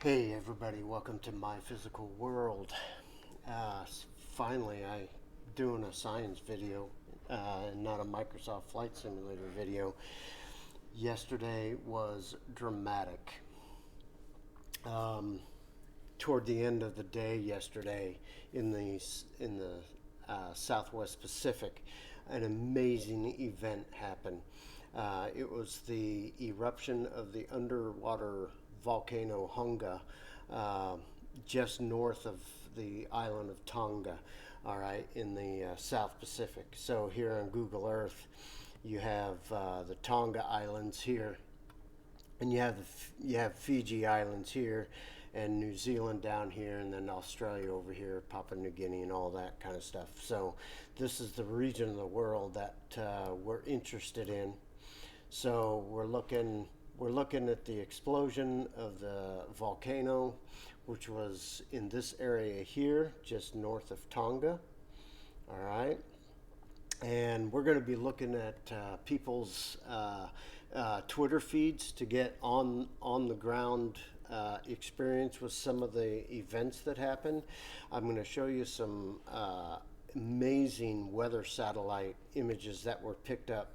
Hey everybody, welcome to my physical world. Finally, I doing a science video and not a Microsoft Flight Simulator video. Yesterday was dramatic. Toward the end of the day yesterday in the Southwest Pacific, an amazing event happened. It was the eruption of the underwater volcano Hunga, just north of the island of Tonga, all right, in the South Pacific. So here on Google Earth, you have the Tonga Islands here, and you have Fiji Islands here, and New Zealand down here, and then Australia over here, Papua New Guinea, and all that kind of stuff. So this is the region of the world that we're interested in. So we're looking at the explosion of the volcano, which was in this area here, just north of Tonga. All right, and we're going to be looking at people's Twitter feeds to get on the ground experience with some of the events that happened. I'm going to show you some amazing weather satellite images that were picked up,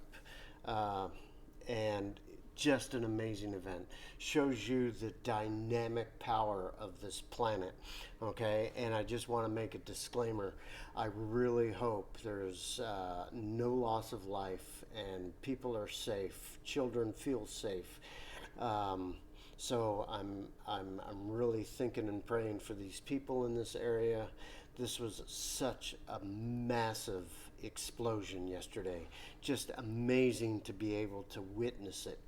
and just an amazing event. Shows you the dynamic power of this planet. Okay, and I just want to make a disclaimer. I really hope there's no loss of life and people are safe, children feel safe. So I'm really thinking and praying for these people in this area. This was such a massive explosion yesterday. Just amazing to be able to witness it.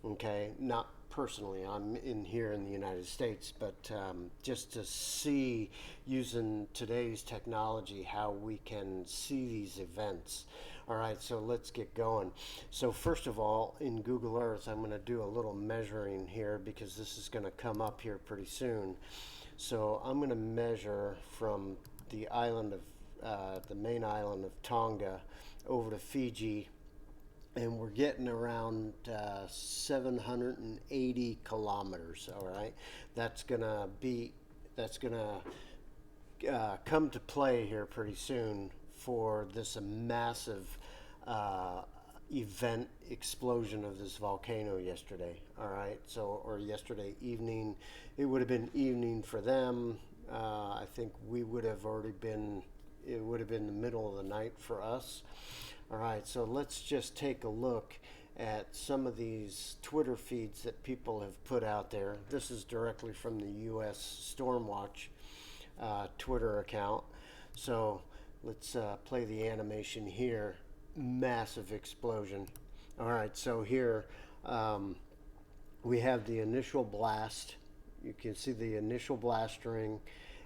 Okay, not personally, I'm in here in the United States, but just to see, using today's technology, how we can see these events. All right, so let's get going. So first of all, in Google Earth, I'm going to do a little measuring here because this is going to come up here pretty soon. So I'm going to measure from the island of the main island of Tonga over to Fiji, and we're getting around 780 kilometers. All right, that's gonna come to play here pretty soon for this massive event explosion of this volcano yesterday. All right, so, or yesterday evening. It would have been evening for them. I think we would have already been, it would have been the middle of the night for us. All right, so let's just take a look at some of these Twitter feeds that people have put out there. This is directly from the U.S. Stormwatch Twitter account. So let's play the animation here. Massive explosion. All right, so here we have the initial blast. You can see the initial blast ring,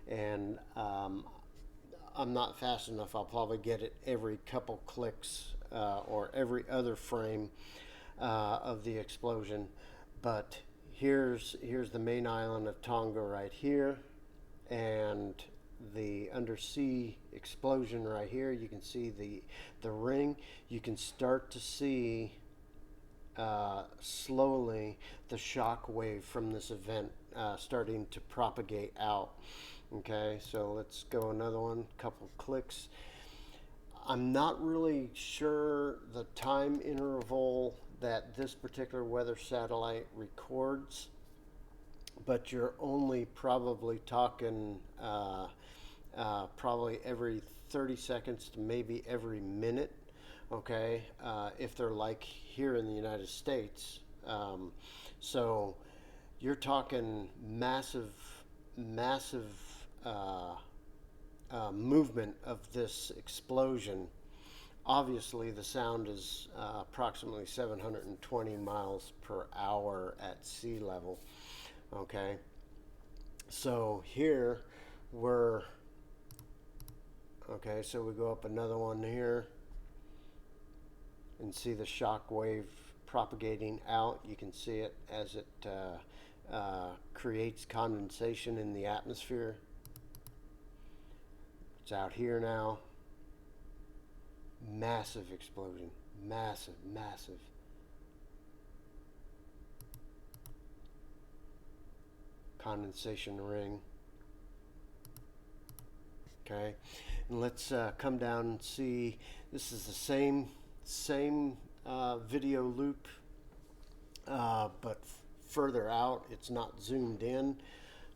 and I'm not fast enough. I'll probably get it every couple clicks or every other frame of the explosion. But here's the main island of Tonga right here, and the undersea explosion right here. You can see the ring. You can start to see slowly the shock wave from this event starting to propagate out. Okay, so let's go another one, couple clicks. I'm not really sure the time interval that this particular weather satellite records, but you're only probably talking probably every 30 seconds to maybe every minute. Okay, if they're like here in the United States. So you're talking massive movement of this explosion. Obviously, the sound is approximately 720 miles per hour at sea level. Okay, so here we're, okay, so we go up another one here and see the shock wave propagating out. You can see it as it creates condensation in the atmosphere. It's out here now. Massive explosion. Massive. condensation ring. Okay, and let's come down and see. This is the same video loop, but further out. It's not zoomed in.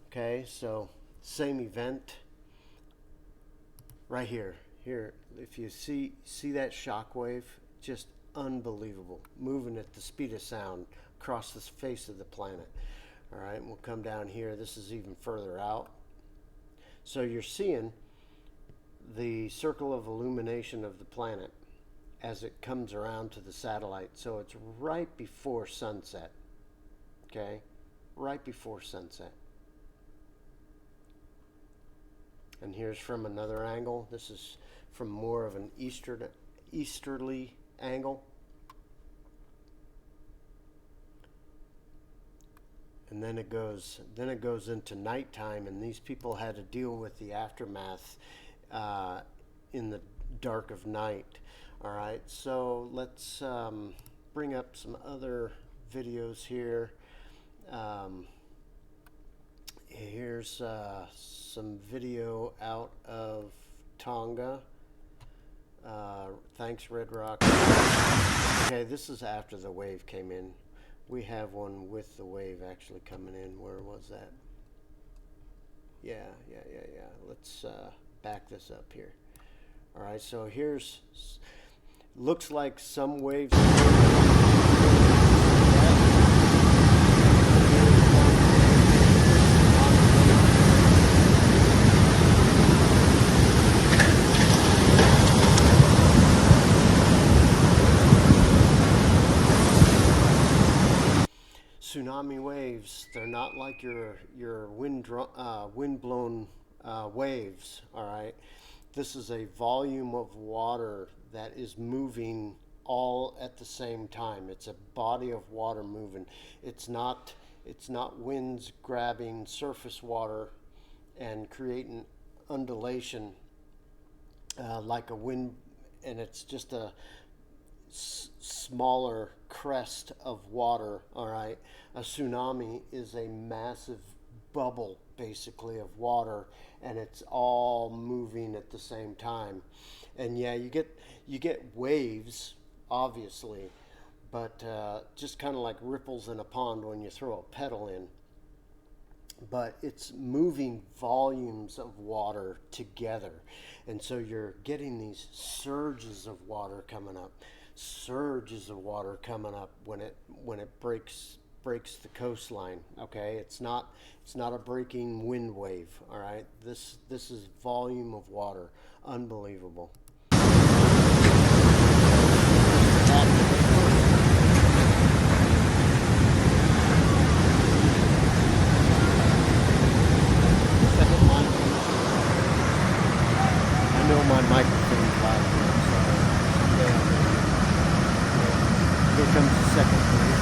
Okay, so same event right here. Here, if you see that shock wave, just unbelievable, moving at the speed of sound across the face of the planet. All right, and we'll come down here. This is even further out. So you're seeing the circle of illumination of the planet as it comes around to the satellite. So it's right before sunset. Okay, right before sunset. And here's from another angle. This is from more of an easterly angle. And then it goes into nighttime, and these people had to deal with the aftermath in the dark of night. All right, so let's bring up some other videos here. Here's some video out of Tonga. Thanks, Red Rock. Okay, this is after the wave came in. We have one with the wave actually coming in. Where was that? Yeah. Let's back this up here. All right, so here's, looks like some waves. Tsunami waves, they're not like your wind-blown waves, all right? This is a volume of water that is moving all at the same time. It's a body of water moving. It's not winds grabbing surface water and creating undulation like a wind, and it's just a smaller crest of water. All right, a tsunami is a massive bubble basically of water, and it's all moving at the same time. And yeah, you get waves obviously, but just kind of like ripples in a pond when you throw a pedal in. But it's moving volumes of water together, and so you're getting these surges of water coming up. Surges of water coming up when it breaks the coastline. Okay, it's not a breaking wind wave. All right, this is volume of water. Unbelievable. I know my microphone's loud. Here comes the second wave.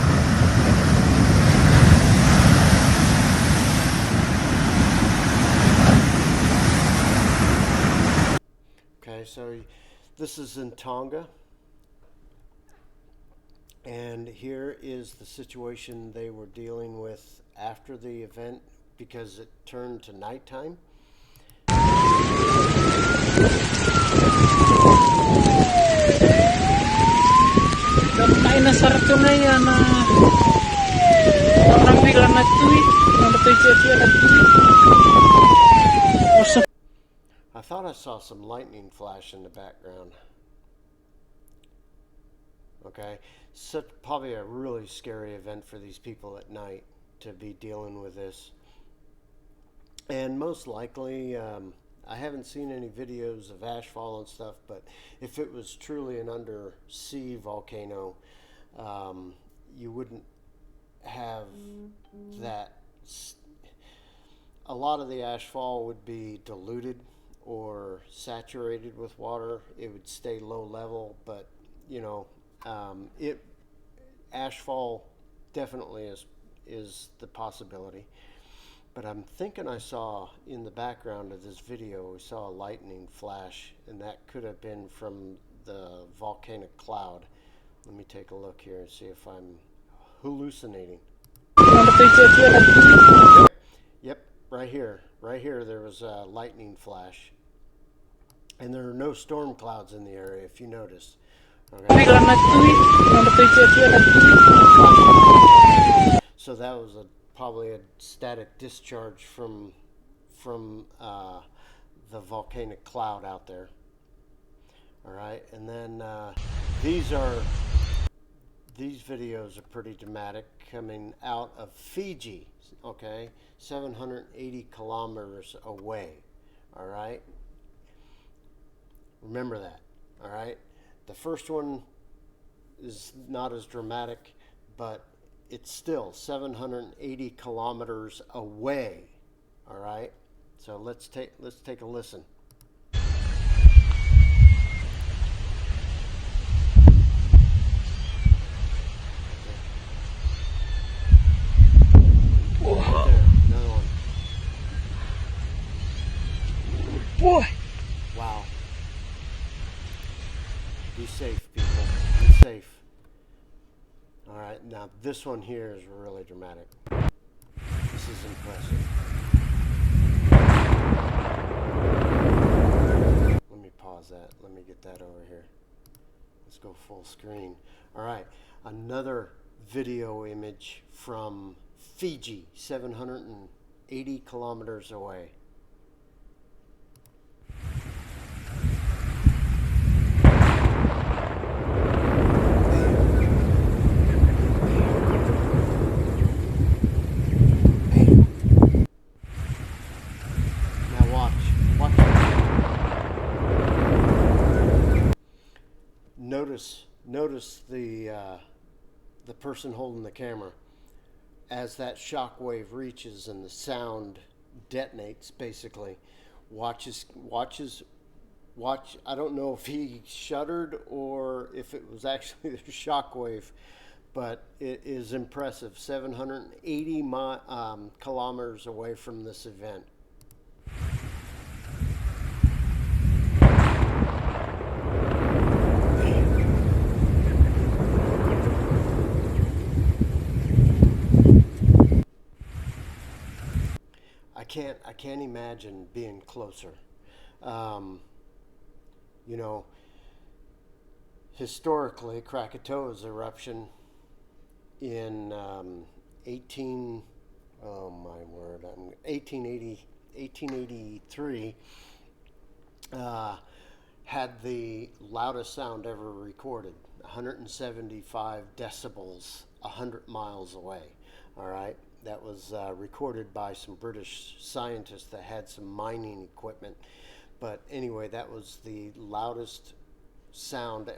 Okay, so this is in Tonga, and here is the situation they were dealing with after the event, because it turned to nighttime. I thought I saw some lightning flash in the background. Okay, probably a really scary event for these people at night to be dealing with this. And most likely, I haven't seen any videos of ashfall and stuff, but if it was truly an undersea volcano, you wouldn't have that. A lot of the ashfall would be diluted or saturated with water. It would stay low level, but you know, ashfall definitely is the possibility. But I'm thinking I saw in the background of this video, we saw a lightning flash, and that could have been from the volcanic cloud. Let me take a look here and see if I'm hallucinating. right here, there was a lightning flash, and there are no storm clouds in the area, if you notice. Okay. So that was probably a static discharge from the volcanic cloud out there. All right, and then these videos are pretty dramatic, coming out of Fiji. Okay, 780 kilometers away. All right, remember that. All right, the first one is not as dramatic, but it's still 780 kilometers away. All right, so let's take a listen. Right there, another one. Boy! Wow. Be safe, people. Be safe. All right, now this one here is really dramatic. This is impressive. Let me pause that. Let me get that over here. Let's go full screen. All right, another video image from Fiji, 780 kilometers away. Notice the person holding the camera as that shock wave reaches and the sound detonates. Basically, watch. I don't know if he shuddered or if it was actually the shock wave, but it is impressive. 780 kilometers away from this event. I can't imagine being closer. You know, historically, Krakatoa's eruption in 1883 had the loudest sound ever recorded, 175 decibels, 100 miles away. All right. That was recorded by some British scientists that had some mining equipment. But anyway, that was the loudest sound,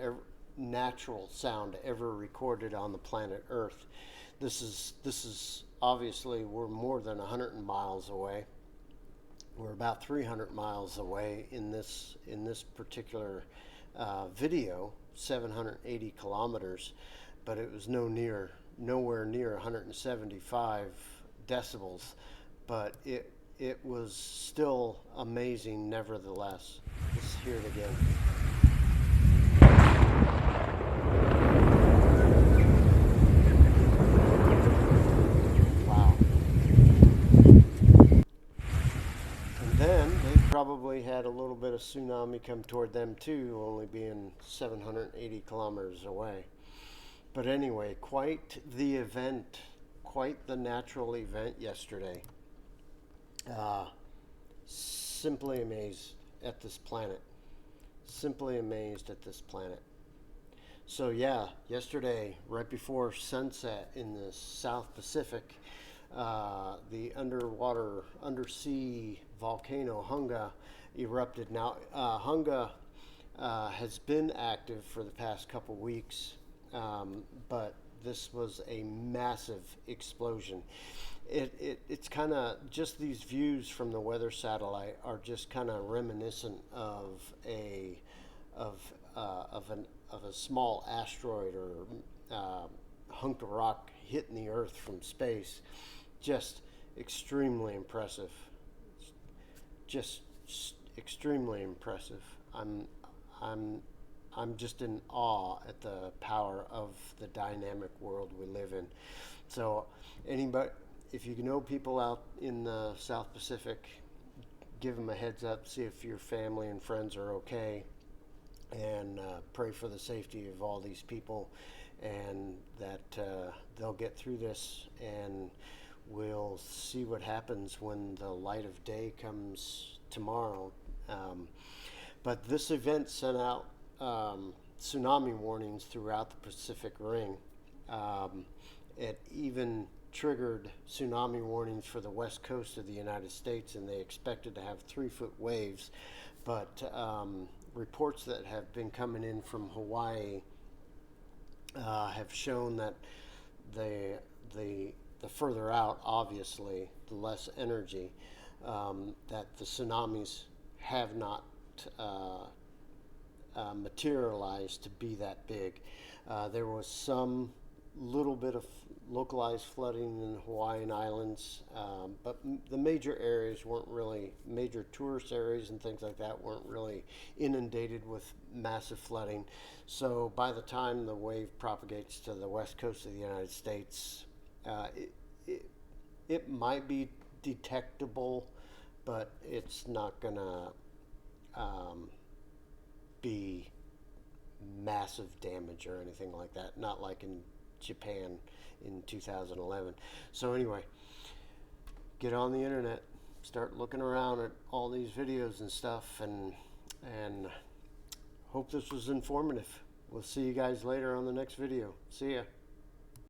natural sound ever recorded on the planet Earth. This is obviously, we're more than 100 miles away. We're about 300 miles away in this particular video, 780 kilometers, but it was nowhere near 175 decibels, but it was still amazing nevertheless. Let's hear it again. Wow. And then they probably had a little bit of tsunami come toward them too, only being 780 kilometers away. But anyway, quite the event, quite the natural event yesterday. Simply amazed at this planet. Simply amazed at this planet. So yeah, yesterday, right before sunset in the South Pacific, the undersea volcano Hunga erupted. Now, Hunga has been active for the past couple weeks. But this was a massive explosion. It's kind of just these views from the weather satellite are just kind of reminiscent of a small asteroid or hunk of rock hitting the Earth from space. Just extremely impressive. Just extremely impressive. I'm just in awe at the power of the dynamic world we live in. So if you know people out in the South Pacific, give them a heads up, see if your family and friends are okay, and pray for the safety of all these people, and that they'll get through this, and we'll see what happens when the light of day comes tomorrow. But this event sent out tsunami warnings throughout the Pacific Ring. It even triggered tsunami warnings for the west coast of the United States, and they expected to have 3-foot waves. But reports that have been coming in from Hawaii have shown that the further out, obviously, the less energy, that the tsunamis have not materialized to be that big. There was some little bit of localized flooding in the Hawaiian Islands, but the major areas weren't really, major tourist areas and things like that weren't really inundated with massive flooding. So by the time the wave propagates to the west coast of the United States, it might be detectable, but it's not gonna be massive damage or anything like that. Not like in Japan in 2011. So anyway, get on the internet, start looking around at all these videos and stuff, and hope this was informative. We'll see you guys later on the next video. See ya.